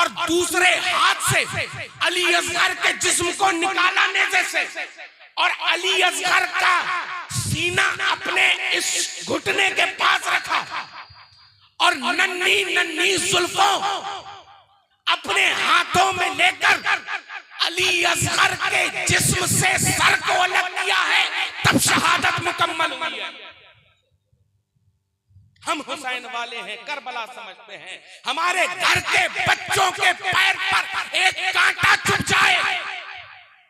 और दूसरे हाथ से अली असगर के जिस्म को निकाला नेज़े से और अली असगर का सीना अपने इस घुटने के पास रखा और नन्ही नन्ही जुल्फों अपने हाथों में लेकर अली असगर के जिस्म से सर को अलग किया है, तब शहादत मुकम्मल हुई है। हम हुसैन वाले हैं, करबला समझते हैं। हमारे घर के बच्चों के पैर पर एक कांटा चुभ जाए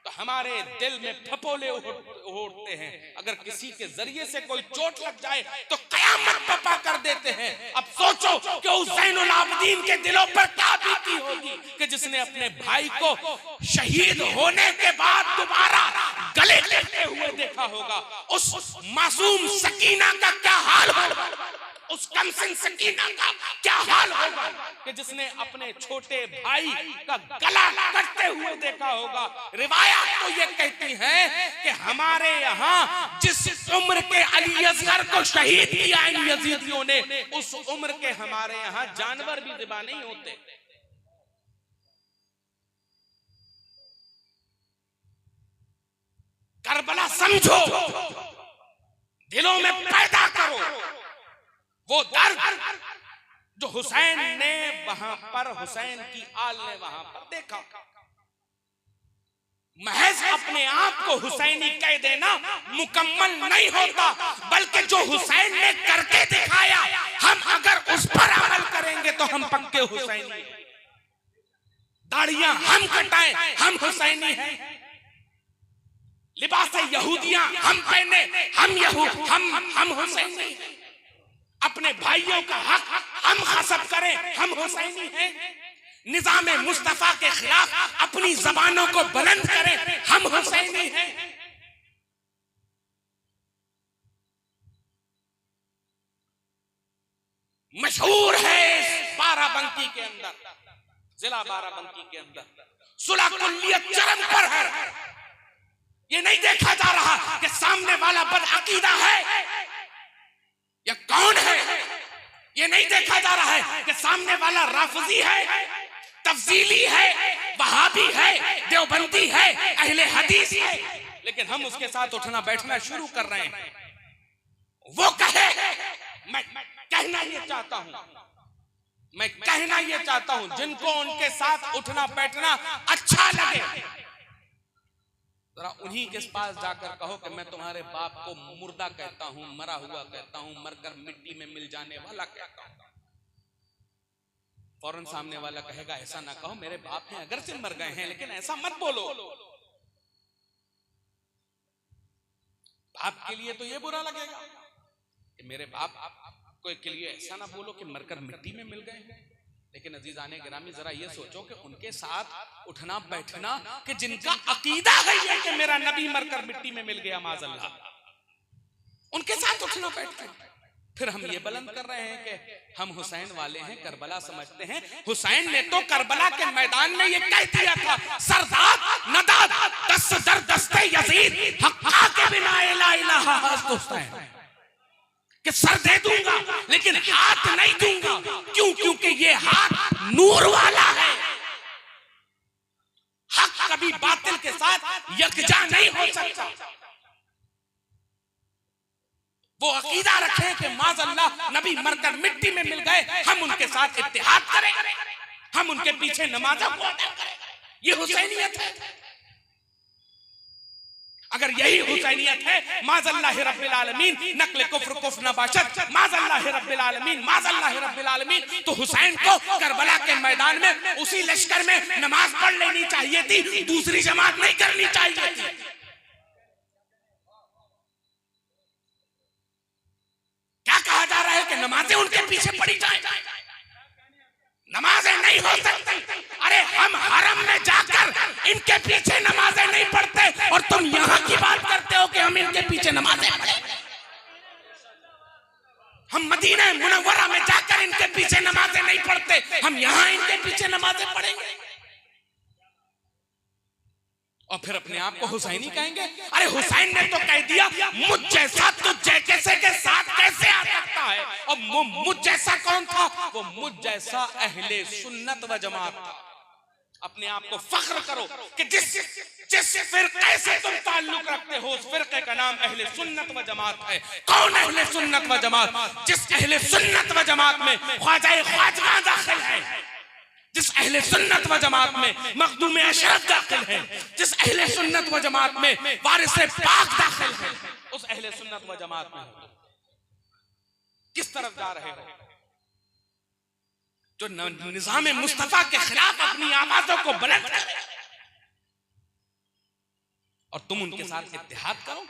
तो हमारे दिल में फपोले उड़ते हैं। अगर किसी के जरिए से कोई चोट लग जाए तो कयामत बर्पा कर देते हैं। अब सोचो कि उस ज़ैनुल आबिदीन के दिलों पर क्या बीती होगी कि जिसने अपने भाई को शहीद होने के बाद दोबारा गले लेते हुए देखा होगा। उस मासूम सकीना का क्या हाल होगा, उस कमसिन सकीना का क्या हाल होगा कि जिसने अपने छोटे भाई का गला कटते हुए देखा होगा। रिवायत तो ये कहती है कि हमारे यहाँ जिस उम्र के अली असगर को शहीद किया इन यजीदियों ने, उस उम्र के हमारे यहाँ जानवर भी ज़िबा नहीं होते। करबला समझो, दिलों में पैदा करो वो दर्द जो हुसैन ने वहां पर, हुसैन की आल ने वहां पर देखा। महज अपने आप को हुसैनी कह देना मुकम्मल नहीं होता, बल्कि जो हुसैन ने करके दिखाया, हम अगर उस पर अमल करेंगे तो हम पक्के हुसैनी हैं। दाढ़ियां हम कटाएं, हम हुसैनी हैं। लिबास यहूदियां हम पहने, हम हुसैनी हैं। अपने भाइयों का हक हम गस्ब करें, हम हुसैनी हैं। निजामे मुस्तफा के खिलाफ अपनी जबानों को बुलंद करें, हम हुसैनी हैं। मशहूर है बाराबंकी के अंदर, जिला बाराबंकी के अंदर सुलह कुल्लियत चरम पर है। ये नहीं देखा जा रहा कि सामने वाला बदअकीदा है या कौन है। ये नहीं देखा जा रहा है कि सामने वाला राफजी है, तफजीली है, वहाबी है, देवबंदी है, अहले हदीस है। लेकिन हम उसके साथ उठना बैठना शुरू कर रहे हैं। वो कहे, मैं कहना ये चाहता हूं, जिनको उनके साथ उठना बैठना अच्छा लगे, जरा उन्हीं के पास जाकर कहो कि मैं तुम्हारे बाप को मुर्दा कहता हूं, मरा हुआ कहता हूं, मरकर मिट्टी में मिल जाने वाला कहता हूं। फौरन सामने वाला कहेगा ऐसा ना कहो, मेरे बाप हैं अगर से मर गए हैं, लेकिन ऐसा मत बोलो। बाप के लिए तो ये बुरा लगेगा कि मेरे बाप को के लिए ऐसा ना बोलो कि मरकर मिट्टी में मिल गए हैं। लेकिन अजीजाने गिरामी, जरा ये सोचो कि उनके साथ उठना बैठना कि जिनका अकीदा है ये कि मेरा नबी मरकर मिट्टी में मिल गया माज़अल्लाह, उनके साथ उठना बैठना, फिर हम ये बुलंद कर रहे हैं कि हम हुसैन वाले हैं, करबला समझते हैं। हुसैन ने तो करबला के मैदान में ये कह दिया था, सरदाद नदाद दस्त दर दस्ते यजीद हक्का के बिना ला इलाहा हुसैन, कि सर दे दूंगा लेकिन हाथ नहीं दूंगा। क्यों? क्योंकि ये हाथ नूर वाला है। हक कभी बातिल के साथ यकजा नहीं हो सकता। वो अकीदा रखे कि माज़अल्लाह नबी मरकर मिट्टी में मिल गए, हम उनके साथ इत्तेहाद करें, हम उनके पीछे नमाज़ अदा करें। ये हुसैनियत है। अगर यही हुसैनियत है, माज़अल्लाह रब्बिल आलमीन नक्ल कुफ्र कुफ्र नबाशत, माज़अल्लाह रब्बिल आलमीन, माज़अल्लाह रब्बिल आलमीन, तो हुसैन को करबला के मैदान में उसी लश्कर में नमाज पढ़ लेनी चाहिए थी, दूसरी जमात नहीं करनी चाहिए थी। क्या कहा जा रहा है कि नमाजें उनके पीछे पड़ी जाए? नमाजें नहीं हो सकती। अरे हम हरम में जाकर इनके पीछे नमाजें नहीं पढ़ते और तुम यहाँ की बात करते हो कि हम इनके पीछे नमाजें पढ़े। हम मदीना मुनव्वरा में जाकर इनके पीछे नमाजें नहीं पढ़ते, हम यहाँ इनके पीछे नमाजें पढ़ेंगे और फिर अपने आप को हुसैनी कहेंगे। अरे हुसैन ने तो कह दिया, मुझ जैसा तुझ जैसे के साथ कैसे आ सकता है? और मुझ जैसा कौन था? वो मुझ जैसा अहले सुन्नत व जमात था। अपने आप को फख्र करो कि जिस फिरके से तुम ताल्लुक रखते हो उस फिरके का नाम अहले सुन्नत व जमात है। कौन अहले सुन्नत व जमात? जिस अहले सुन्नत व जमात में ख्वाजा ख्वाजा दाखिल है, जिस अहले सुन्नत व जमात में मखदूम अशरफ दाखिल है, जिस अहले सुन्नत व जमात में वारिस पाक दाखिल है, उस अहले सुन्नत व जमात में किस तरफ जा रहे हो? जो निजाम मुस्तफा के खिलाफ अपनी आवाजों को बुलंद करे और तुम उनके साथ इत्तेहाद करो।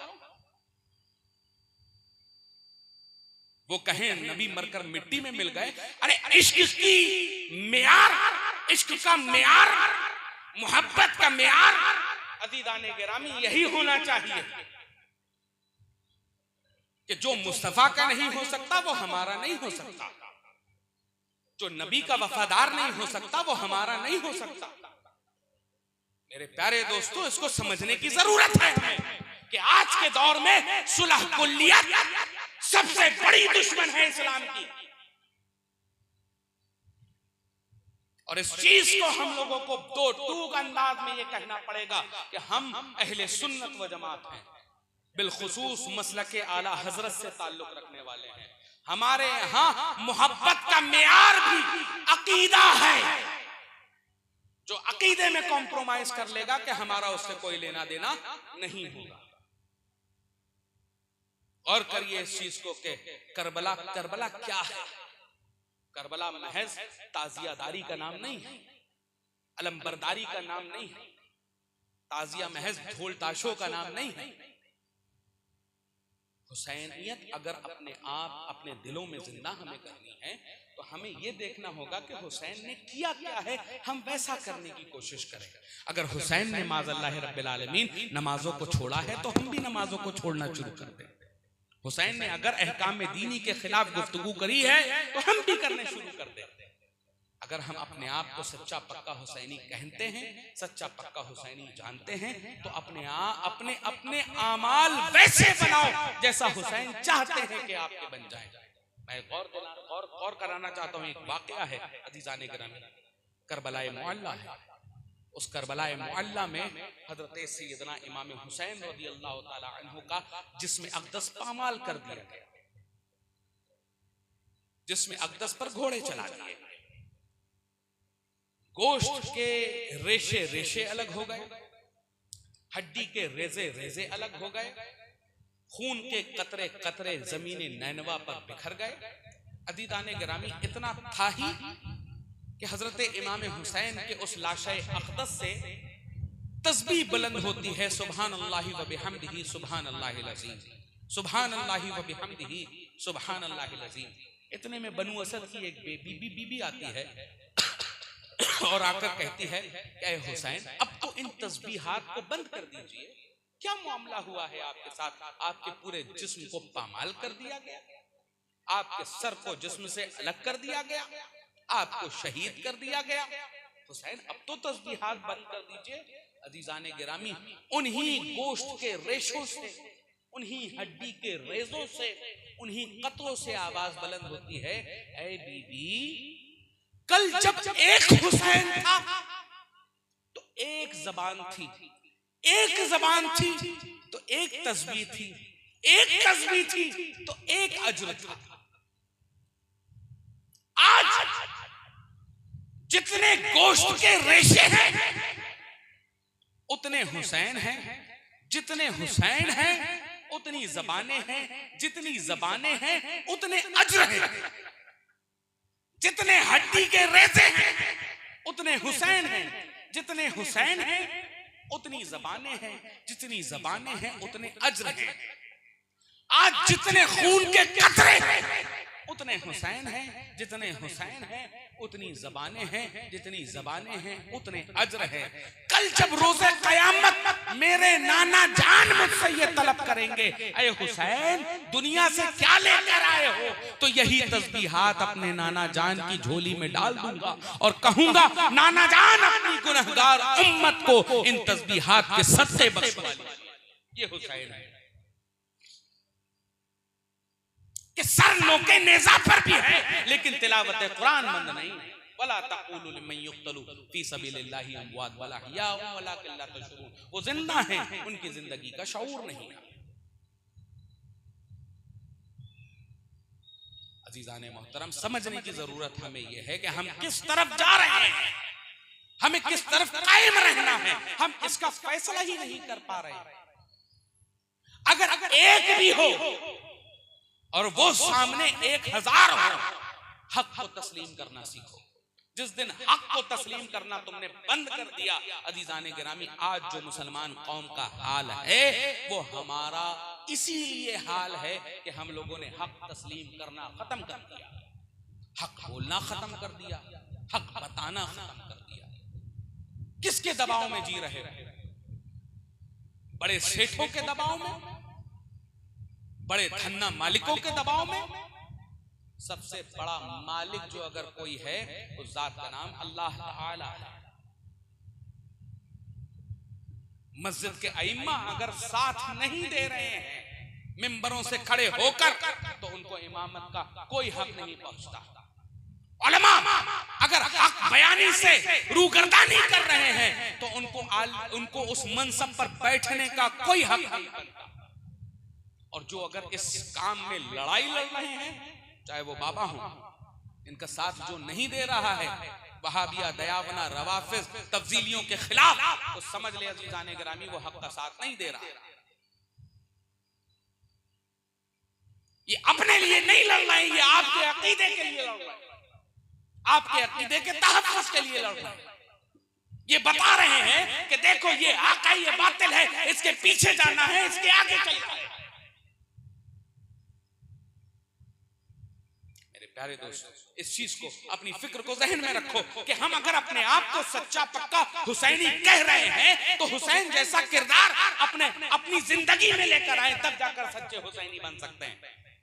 वो कहें नबी मरकर मिट्टी में मिल गए। अरे इश्क की मेयार, इश्क का मेयार, मोहब्बत का मेयार अज़ीज़ाने गिरामी यही होना चाहिए कि जो मुस्तफा का नहीं हो सकता वो हमारा नहीं हो सकता, जो नबी का वफादार नहीं हो सकता वो हमारा नहीं हो सकता। मेरे प्यारे दोस्तों, इसको समझने की जरूरत है कि आज के दौर में सुलह कुल्लियत सबसे बड़ी दुश्मन है इस्लाम की, और इस चीज को हम लोगों को दो टूक अंदाज में ये कहना पड़ेगा कि हम अहले सुन्नत व जमात हैं, बिलखुसूस मसलके आला हजरत से ताल्लुक रखने वाले हैं। हमारे यहाँ मोहब्बत का मेयार भी अकीदा है। जो अकीदे में कॉम्प्रोमाइज कर लेगा कि हमारा उससे कोई लेना देना नहीं होगा। और करिए इस चीज को कि करबला, करबला क्या है? करबला महज ताजियादारी का नाम नहीं है, अलमबरदारी का नाम नहीं है, ताजिया महज ढोल ताशों का नाम नहीं है। हुसैनियत अगर अपने आप अपने दिलों में जिंदा हमें करनी है तो हमें यह देखना होगा कि हुसैन ने किया क्या है, हम वैसा करने की कोशिश करें। अगर हुसैन ने माज़अल्लाह रब्बिल आलमीन नमाजों को छोड़ा है तो हम भी नमाजों को छोड़ना शुरू कर दें। हुसैन ने अगर अहकाम दीनी के खिलाफ गुफ्तगू करी है तो हम भी करने शुरू कर दें। अगर हम अपने आप को सच्चा पक्का हुसैनी कहते हैं, सच्चा पक्का हुसैनी जानते हैं, तो अपने अपने आमाल वैसे बनाओ जैसा हुसैन चाहते हैं कि आपके बन जाएं। मैं गौर कराना चाहता हूँ, एक वाकया है अज़ीज़ाने गिरामी, करबलाए मुअल्ला है। उस करबलाए मुअल्ला में हजरत सैयदना इमाम हुसैन रज़ियल्लाहु ताला अन्हु का जिस्म अक़दस पामाल कर दिया गया, जिसमें अक़दस पर घोड़े चला दिए, गोश्त के रेशे रेशे अलग हो गए, हड्डी के रेजे रेजे अलग हो गए, खून के कतरे कतरे जमीने नैनवा पर बिखर गए। अज़ीज़ाने गिरामी, इतना था ही कि हजरत इमाम हुसैन के उस लाशे अक़दस से तस्बीह बुलंद होती है, सुभान अल्लाहि व बिहम्दिही सुभान अल्लाहिल अज़ीम, सुभान अल्लाहि व बिहम्दिही सुभान अल्लाहिल अज़ीम। इतने में बनु असद की एक बीबी आती है और आकर कहती है कि ऐ हुसैन, अब तो इन तस्बीहात को बंद कर दीजिए, क्या मामला हुआ है आपके साथ? आपके पूरे जिस्म को पामाल कर दिया गया, आपके सर को जिस्म से अलग कर दिया गया, आपको शहीद कर दिया गया। हुसैन, अब तो तस्बीहात बंद कर दीजिए। अज़ीज़ाने गिरामी, उन्हीं गोश्त के रेशों से, उन्हीं हड्डी के रेजों से, उन्हीं कतरों से आवाज बुलंद होती है, ऐ बीबी, कल जब एक हुसैन था तो एक जबान थी, एक जबान थी तो एक तस्बीह थी, एक तस्बीह थी तो एक अज्र था। आज जितने गोश्त के रेशे हैं उतने हुसैन हैं, जितने हुसैन हैं उतनी जबानें हैं, जितनी जबानें हैं उतने अज्र हैं, जितने हड्डी के रेशे हैं उतने हुसैन हैं, जितने हुसैन हैं उतनी जबानें हैं, जितनी जबानें हैं उतने अज्र हैं। आज जितने खून के कतरे हैं उतने हुसैन हैं, जितने हुसैन हैं उतनी जबानें हैं, जितनी जबानें हैं उतने अज्र हैं। कल जब रोज़े क़यामत मेरे नाना जान मुझसे ये तलब करेंगे, ऐ हुसैन, दुनिया से क्या लेकर आए हो? तो यही तस्बीहात अपने नाना जान की झोली में डाल दूंगा और कहूंगा, नाना जान अपनी गुनहगार उम्मत को इन तस्बीहात के सदक़े बख्शवा लीजिए। ये हुसैन है कि सर नोके नेज़ा पर भी है लेकिन तिलावत कुरान मंद नहीं। वला तक़ूलू लिमन युक़तलू फी सबीलिल्लाहि अमवात बल अहयाउ वलाकिन ला तशऊरून, वो जिंदा हैं, उनकी जिंदगी का शऊर नहीं है। अजीजाने मोहतरम, समझने की जरूरत हमें यह है कि हम किस तरफ जा रहे हैं, हमें किस तरफ कायम रहना है, हम इसका फैसला ही नहीं कर पा रहे। अगर एक भी हो और वो सामने 1000 हो, हक को तस्लीम करना सीखो। जिस दिन हक को तस्लीम करना तुमने बंद कर दिया, अजीजाने गिरामी, आज जो मुसलमान कौम का हाल है वो हमारा इसीलिए हाल है कि हम लोगों ने हक तस्लीम करना खत्म कर दिया, हक बोलना खत्म कर दिया, हक बताना खत्म कर दिया। किसके दबाव में जी रहे हो? बड़े सेठों के दबाव में, बड़े धन्ना मालिकों के दबाव में। सबसे बड़ा मालिक जो अगर कोई है उस जात का नाम अल्लाह ताला है। मस्जिद के अइम्मा अगर साथ नहीं दे रहे हैं मिंबरों से खड़े होकर, तो उनको इमामत का कोई हक नहीं पहुंचता। उलमा अगर हक बयानी से रूगर्दानी कर रहे हैं तो उनको उस मनसब पर बैठने का कोई हक नहीं बनता। और जो अगर इस काम में लड़ाई लड़ रहे हैं, चाहे वो बाबा हो, इनका साथ जो नहीं दे रहा है, वहाबिया, दयावना, रवाफिज, तफजीलियों के खिलाफ, तो समझ ले अजीजाने गिरामी वो हक का साथ नहीं दे रहा। ये अपने लिए नहीं लड़ रहे, ये आपके अकीदे के लिए लड़ रहे, आपके अकीदे के तहफ़्फ़ुज़ के लिए लड़ रहे हैं। ये बता रहे हैं कि देखो ये हक है, ये बातिल है, इसके पीछे जाना है, इसके आगे चलना है। प्यारे दोस्तों, इस चीज को, अपनी फिक्र को जहन में रखो कि हम अगर अपने आप को सच्चा पक्का हुसैनी कह रहे हैं तो हुसैन जैसा किरदार अपनी जिंदगी में लेकर आए, तब जाकर सच्चे हुसैनी बन सकते हैं।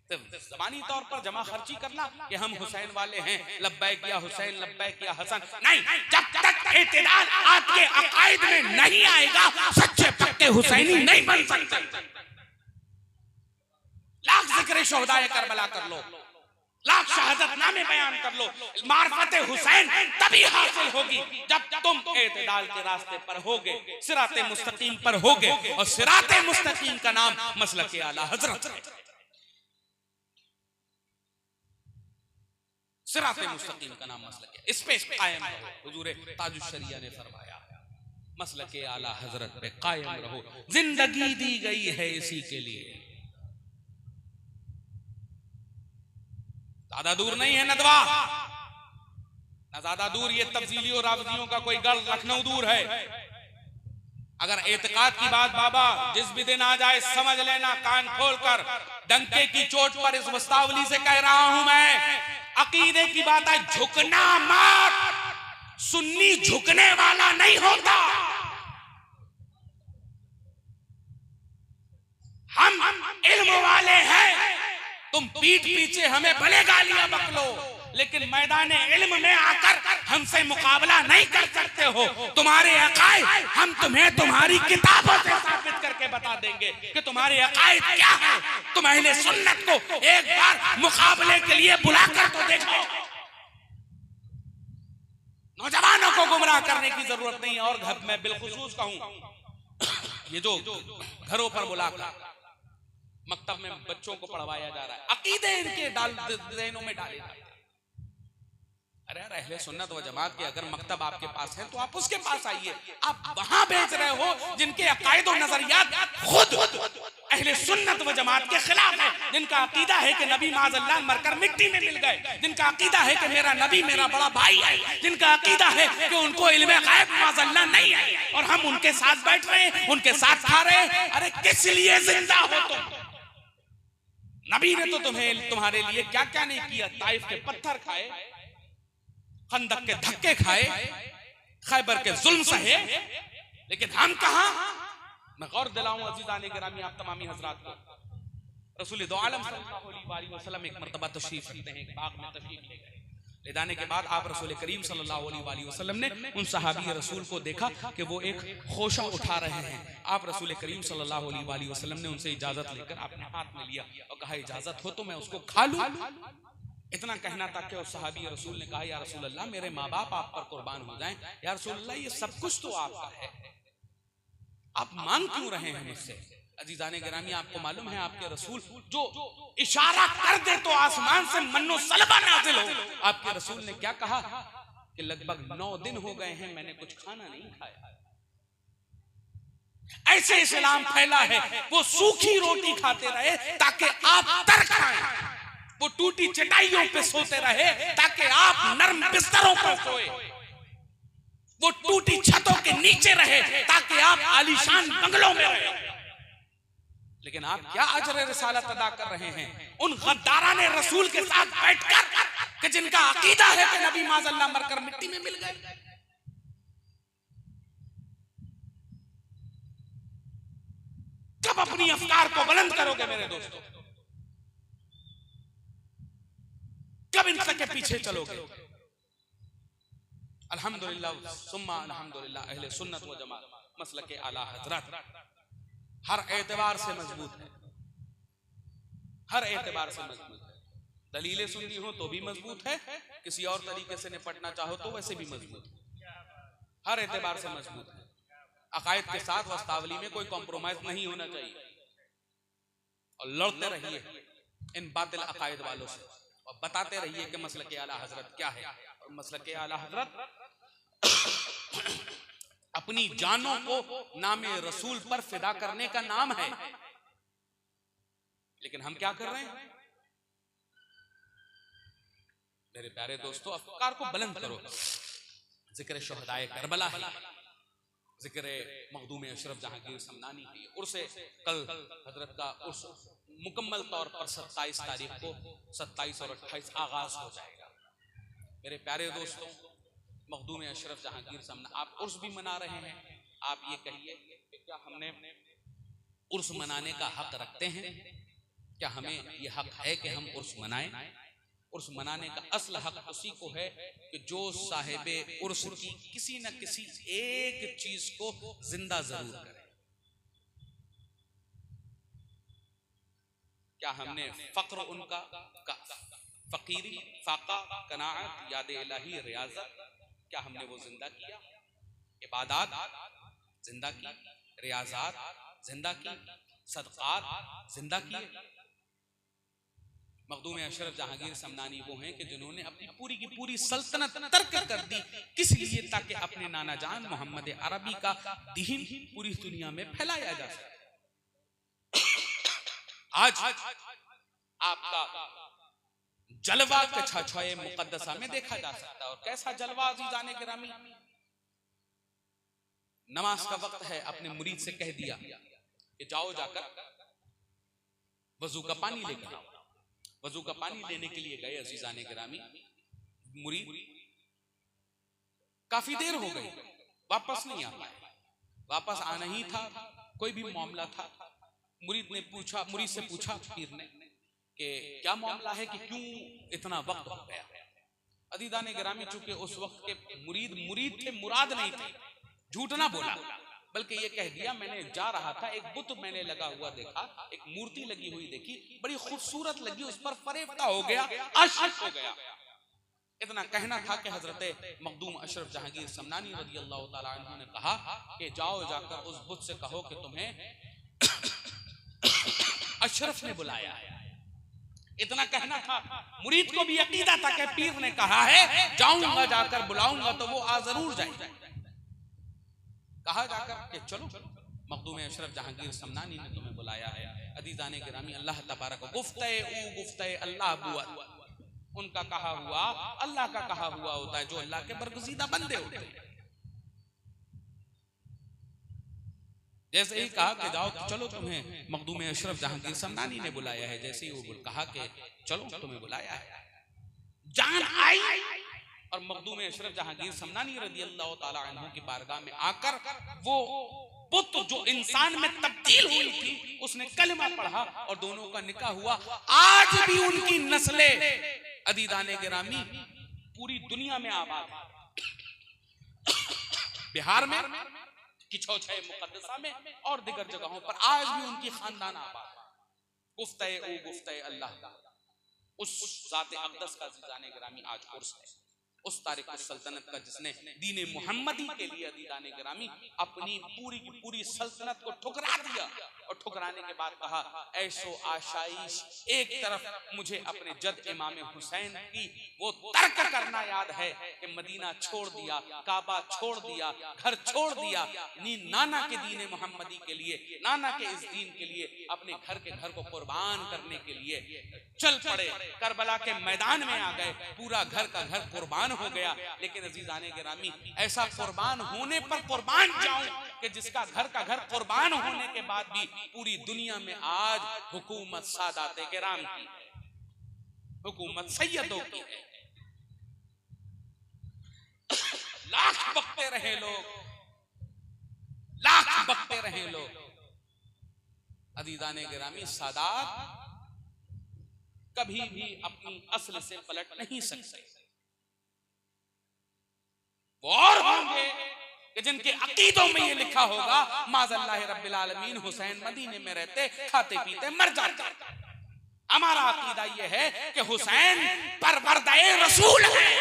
तो ज़बानी तौर पर जमा खर्ची करना कि हम हुसैन वाले हैं, लब्बैक या हुसैन, लब्बैक या हसन, नहीं। जब तक इत्तेदाल आपके अकायद में नहीं आएगा, सच्चे पक्के हुसैनी नहीं बन सकते। लाख जिक्र शोहदाए करबला कर लो, लाख शहादत नामे बयान कर लो, मार्फत हुसैन तभी हासिल होगी जब तुम इत्तेदाल के रास्ते पर होगे, सिराते मुस्तकीम पर होगे। और सिराते मुस्तकीम का नाम मसलके आला हजरत है। सिराते मुस्तकीम का नाम मसलके, इस पे कायम रहो। हुजूर ताजुश शरिया ने फरमाया, मसलके आला हजरत पे कायम रहो, जिंदगी दी गई है इसी के लिए। ज्यादा दूर नहीं है नदवा, ना ज्यादा दूर ये तब्दीली और रावजियों का कोई गढ़ लखनऊ दूर है। अगर एतकाद की बात बाबा जिस भी दिन आ जाए, समझ लेना कान खोलकर, डंके की चोट पर इस वस्तावली से कह रहा हूं मैं, अकीदे की बात है, झुकना मत। सुन्नी झुकने वाला नहीं होता। हम इल्म वाले हैं। तुम पीठ पीछे हमें भले गालियां बकलो, लेकिन मैदान इल्म में आकर हमसे मुकाबला नहीं कर सकते हो। तुम्हारे अकायद हम तुम्हें तुम्हारी किताबों से साबित करके बता देंगे कि तुम्हारे अकायद क्या है। तुम अहले सुन्नत को एक बार मुकाबले के लिए बुलाकर तो देखो। नौजवानों को गुमराह करने की जरूरत नहीं। और मैं बिलखुसूस कहूं, ये जो घरों पर बुलाकर मकतब में बच्चों को पढ़वाया जा रहा है, अकीदे इनके ज़हनों में डाले जाते हैं। अरे यार, अहले सुन्नत व जमात के अगर मकतब आपके पास है तो आप उसके पास आइए। आप वहां भेज रहे हो जिनके अकायद और नजरियात खुद अहले सुन्नत व जमात के खिलाफ है, जिनका अकीदा है कि नबी माज़अल्लाह मरकर मिट्टी में मिल गए, जिनका अकीदा है कि मेरा नबी मेरा बड़ा भाई है, जिनका अकीदा है कि उनको इल्मे गायब माज़अल्लाह नहीं है, और हम उनके साथ बैठ रहे हैं, उनके साथ खा रहे हैं। अरे किस लिए जिंदा हो तुम? नबी ने तो तुम्हारे लिए क्या क्या नहीं किया। ताइफ के पत्थर खाए, खंदक के धक्के खाए, खैबर के जुल्म सहे, लेकिन हम कहां? मैं गौर दिलाऊं अजीज़ाने गिरामी आप तमामी हजरात को, रसूल दो आलम सल्लल्लाहु अलैहि वसल्लम एक मर्तबा तशरीफ लेते हैं, एक बाग में तशरीफ ले गए। ले जाने के बाद आप रसूल करीम सल्लल्लाहु अलैहि वसल्लम ने उन सहाबी रसूल को देखा कि वो एक खोशा उठा रहे हैं। आप रसूल करीम सल्लल्लाहु अलैहि वसल्लम ने उनसे इजाजत लेकर अपने हाथ में लिया और कहा, इजाजत हो तो मैं उसको खा लूं? इतना कहना था कि उस सहाबी रसूल ने कहा, या रसूल अल्लाह मेरे माँ बाप आप पर कुर्बान हो जाएं। या रसूल अल्लाह ये सब कुछ तो आपका है, आप मांग क्यों रहे हैं मुझसे? अजीजाने गिरामी, आपको मालूम है आपके रसूल जो इशारा कर दे तो आसमान से मन्नो सलबा नाजिल हो। आपके रसूल ने क्या कहा कि लगभग 9 दिन हो गए हैं मैंने कुछ खाना नहीं खाया। ऐसे इस्लाम फैला है, वो सूखी रोटी खाते रहे ताकि आप तर खाएं, वो टूटी चटाइयों पे सोते रहे ताकि आप नरम बिस्तरों पर सोए, वो टूटी छतों के नीचे रहे ताकि आप आलीशान बंगलों में रहे। लेकिन आप क्या अजर रिसालत अदा कर रहे हैं उन गद्दाराने रसूल के साथ बैठकर कि जिनका अकीदा है कि नबी माज़ल्लाह मरकर मिट्टी में मिल गए। कब अपनी अफकार को बुलंद करोगे मेरे दोस्तों? कब इनके के पीछे चलोगे? अल्हम्दुलिल्लाह सुम्मा अल्हम्दुलिल्लाह, अहले सुन्नत व जमात मसलक आला हजरत हर एतबार से मजबूत है, हर एतबार से मजबूत है। दलीलें सुननी हो तो भी मजबूत है, किसी और तरीके से निपटना चाहो तो वैसे भी मजबूत है, हर एतबार से मजबूत है। अकायद के साथ वस्तावली में कोई कॉम्प्रोमाइज नहीं होना चाहिए और लड़ते रहिए इन बातिल अकायद वालों से और बताते रहिए कि मसलक आला हजरत क्या है। और मसलक आला हजरत अपनी जानों को नामे रसूल पर फिदा करने का नाम है। लेकिन हम क्या कर रहे हैं? मेरे प्यारे दोस्तों, अफकार को बुलंद करो। जिक्र शुहदाए करबला है, जिक्र मखदूम अशरफ जहांगीर समनानी है। उर्से कल हजरत का उर्स मुकम्मल तौर पर 27 तारीख को 27 और 28 आगाज हो जाएगा। मेरे प्यारे दोस्तों, मखदूम अशरफ जहांगीर समना, आप उर्स भी मना रहे हैं। आप ये कहिए कि क्या हमने उर्स मनाने का हक रखते हैं? क्या हमें ये हक है कि हम उर्स मनाएं? उर्स मनाने का असल हक उसी को है कि जो साहिबे उर्स की किसी न किसी एक चीज को जिंदा जरूर करे। क्या हमने फक्र उनका, फकीरी, फाका, कनाअत, याद इलाही, रियाजत, क्या हमने वो जिंदा किया? इबादत जिंदा की, रियाजात जिंदा की, सदकात जिंदा किए। मखदूम अशरफ जहांगीर समनानी वो हैं कि जिन्होंने अपनी पूरी की पूरी सल्तनत तर्क कर दी, किस लिए? ताकि अपने नाना जान मोहम्मद अरबी का दीन पूरी दुनिया में फैलाया जा सके। आज आपका जलवा के छछोए मुकद्दसा में देखा जा सकता है। और कैसा जलवा अज़ीज़ाने गिरामी! नमाज का वक्त है, अपने मुरीद से कह दिया कि जाओ जाकर वजू का पानी लेकर आओ। वजू का पानी लेने के लिए गए अज़ीज़ाने गिरामी, मुरीद काफी देर हो गई, वापस नहीं आ पाए। वापस आना ही था, कोई भी मामला था। मुरीद से पूछा पीर ने कि क्या मामला है कि क्यों इतना वक्त हो गया? अज़ीज़ाने गिरामी चूंकि उस वक्त के मुरीद थे, मुराद नहीं थे, झूठ ना बोला, बल्कि ये कह दिया मैंने जा रहा था, एक बुत मैंने लगा हुआ देखा, एक मूर्ति लगी हुई देखी, बड़ी खूबसूरत लगी, उस पर फरेफ्ता हो गया, आशिक हो गया। इतना कहना था कि हजरत मखदूम अशरफ जहांगीर समनानी रज़ियल्लाहु ताला अन्हु ने कहा कि जाओ जाकर उस बुत से कहो कि तुम्हें अशरफ ने बुलाया है। इतना कहना था। मुरीद को भी अकीदा था कि पीर ने कहा है, जाऊंगा, जाकर बुलाऊंगा तो वो आ जरूर जाएगा। कहा जाकर कि चलो, मखदूम अशरफ जहांगीर समनानी ने तुम्हें बुलाया है। अज़ीज़ाने गिरामी, अल्लाह तबारक गुफ्ते अल्लाह बुआ, उनका कहा हुआ अल्लाह का कहा हुआ होता है, जो अल्लाह के बरगुज़ीदा बंदे होते हैं। जैसे ही कहा कि जाओ, चलो तुम्हें मखदूम अशरफ जहांगीर समनानी ने बुलाया है, जैसे ही वो कहा कि चलो तुम्हें बुलाया है, जान आई और मखदूम अशरफ जहांगीर समनानी रज़ियल्लाहु ताला अन्हु की बारगाह में आकर वो पुत जो इंसान में तब्दील हुई थी, उसने कलमा पढ़ा और दोनों का निकाह हुआ। आज भी उनकी नस्लें अज़ीज़ाने गिरामी पूरी दुनिया में आबाद है। बिहार में किछौछे मुकद्दसा में और दिगर जगहों पर आज भी उनकी खानदान आबाद है। गुफ्ते अल्लाह, उस ज़ात अक़दस का ज़ीज़ाने गिरामी आज उर्स है, उस तारिक सल्तनत का जिसने दीन मुहम्मदी के लिए अदीदाने गिरामी अपनी पूरी की पूरी सल्तनत को ठुकरा दिया, और ठुकराने के बाद कहा ऐसो आशाइश, एक तरफ मुझे अपने जद इमाम हुसैन की वो तर्क करना याद है कि मदीना छोड़ दिया, काबा छोड़ दिया, घर छोड़ दिया, नाना के दीन मुहम्मदी के लिए, नाना के इस दीन के लिए, अपने घर को कुर्बान करने के लिए चल पड़े, करबला के मैदान में आ गए, पूरा घर का घर कुर्बान हो गया। लेकिन अजीजाने गिरामी, ऐसा कुर्बान होने पर कुर्बान जाऊं कि जिसका घर का घर कुर्बान होने के बाद भी पूरी दुनिया में आज हुकूमत सादाते किराम की है, हुकूमत सैयदों की है। लाख बकते रहे लोग, लाख बकते रहे लोग, अजीजाने गिरामी सादात कभी भी अपनी असल से पलट नहीं सकते। वो और होंगे कि जिनके अकीदों में ये लिखा होगा माज़ल्लाह रब्बिल आलमीन हुसैन मदीने में रहते, खाते पीते मर जाते। हमारा अकीदा ये है कि हुसैन परवरदाए रसूल है।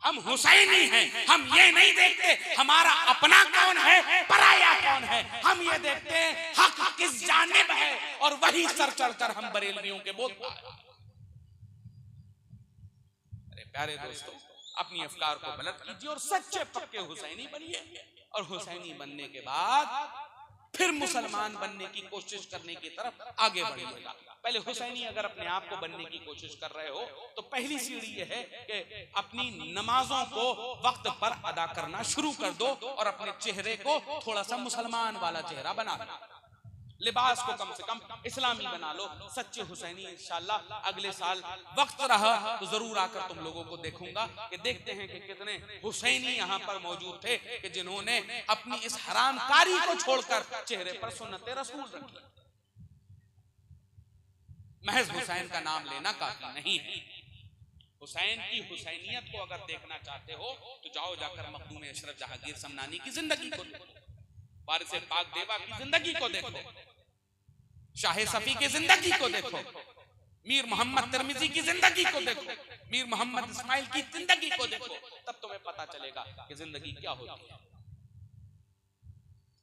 हम हुसैनी हैं, हम ये नहीं देखते हमारा अपना कौन है, पराया कौन है, हम ये देखते हैं हक किस जानिब है, और वही सर चढ़कर हम बरेलवियों के बोलते हैं। प्यारे दोस्तों, अपनी अफकार को गलत कीजिए और सच्चे पक्के हुसैनी बनिए, और हुसैनी बनने के बाद फिर मुसलमान बनने की कोशिश करने की तरफ आगे बढ़िएगा। पहले हुसैनी अगर अपने आप को बनने की कोशिश कर रहे हो तो पहली सीढ़ी यह है कि अपनी नमाजों को वक्त पर अदा करना शुरू कर दो, और अपने चेहरे को थोड़ा सा मुसलमान वाला चेहरा बना दो, लिबास को कम से कम इस्लामी बना लो। सच्चे हुसैनी इंशाअल्लाह अगले साल वक्त रहा तो जरूर आकर तुम लोगों को देखूंगा कि देखते हैं कि कितने हुसैनी यहाँ पर मौजूद थे कि जिन्होंने अपनी इस हरामकारी को छोड़कर चेहरे पर सुन्नत रसूल रखी। महज हुसैन का नाम लेना काफी नहीं है। हुसैन की हुसैनियत को अगर देखना चाहते हो तो जाओ जाकर मखदूम अशरफ जहांगीर समनानी की जिंदगी को देखो, वारिस पाक देवा की जिंदगी को देखो, शाह सफी की जिंदगी को देखो, मीर मोहम्मद तिरमिजी की जिंदगी को देखो, मीर मोहम्मद इस्माइल की जिंदगी को देखो, तब तुम्हें पता चलेगा कि जिंदगी क्या होती है।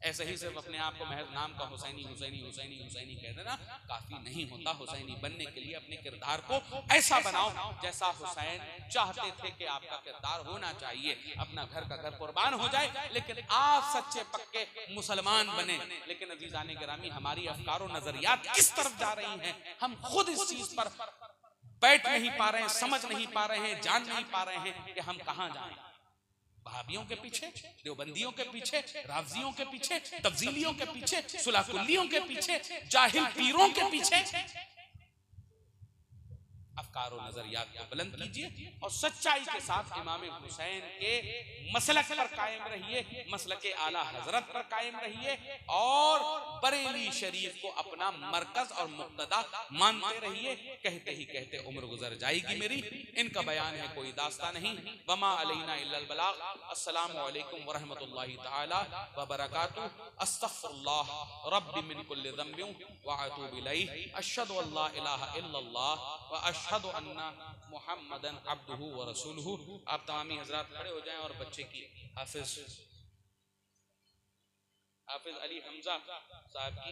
ऐसे ही सिर्फ अपने आप को महज नाम का हुसैनी हुसैनी हुसैनी हुसैनी कह देना काफी नहीं होता। हुसैनी बनने के लिए अपने किरदार को ऐसा बनाओ जैसा हुसैन चाहते थे कि आपका किरदार होना चाहिए। अपना घर का घर कुर्बान हो जाए लेकिन आप सच्चे पक्के मुसलमान बने। लेकिन अजीजाने गिरामी, हमारी अफकार और नजरियात किस तरफ जा रही हैं, हम खुद इस चीज पर बैठ नहीं पा रहे हैं, समझ नहीं पा रहे हैं, जान नहीं पा रहे हैं कि हम कहां जाएं। वहाबियों के पीछे, देवबंदियों के पीछे, रावजियों के पीछे, तब्जीलियों के पीछे, सुलाकुल्लियों के पीछे, जाहिल पीरों के पीछे। अफकार और नजरियात को बुलंद कीजिए और सच्चाई के साथ इमाम हुसैन के मसलक पर कायम रहिए, मसलक आला हजरत पर कायम रहिए और बरेली शरीफ को अपना मरकज और मुक्तदा मानते रहिए। कहते ही कहते उम्र गुजर जाएगी मेरी, इनका बयान है कोई दास्ता नहीं। वमा अलैना इल्लल बलाग। अस्सलामु अलैकुम व रहमतुल्लाहि तआला व बरकातुहू। अस्तगफिरुल्लाह रब्बी मिन कुल्लि ज़ंबिन व अतूबु इलैहि। अशहदु अल्ला इलाहा इल्लल्लाह व अशहदु अन्ना मुहम्मदन अब्दुहु व रसूलुहु। आप तमामी हजरात खड़े हो जाएं और बच्चे की हाफिज अली हमजा साहब की